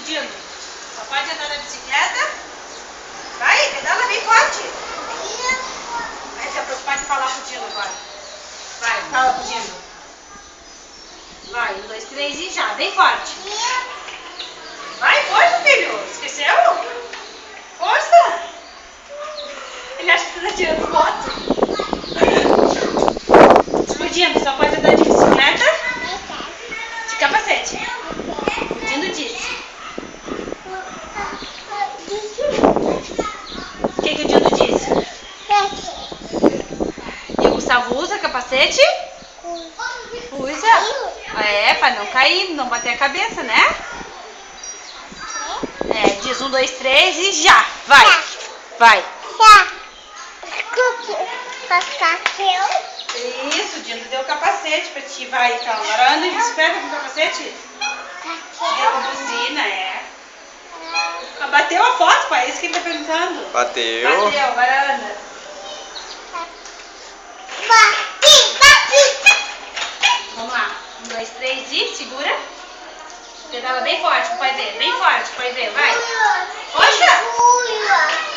Dino. Só pode andar na bicicleta. Vai, pedala bem forte. Vai se preocupar de falar pro Dino agora. Vai, fala pro Dino. Vai, 1, 2, 3 e já, bem forte. Vai, força, filho. Esqueceu? Força. Ele acha que você tá tirando foto. O Dino só pode andar de bicicleta de capacete. O Dino disse. O que o Dino disse? E o Gustavo usa capacete? Usa. É, pra não cair, não bater a cabeça, né? É, diz 1, 2, 3 e já. Vai. Vai. Isso, o Dino deu o capacete pra ti. Vai, então. Agora anda de bicicleta com o capacete? Deu buzina, é. Bateu a foto, pai? É isso que ele tá perguntando. Bateu. Bateu, agora anda. Vamos lá. 1, 2, 3 e segura. Pedala bem forte pro pai ver. Bem forte pro pai ver. Vai. Força!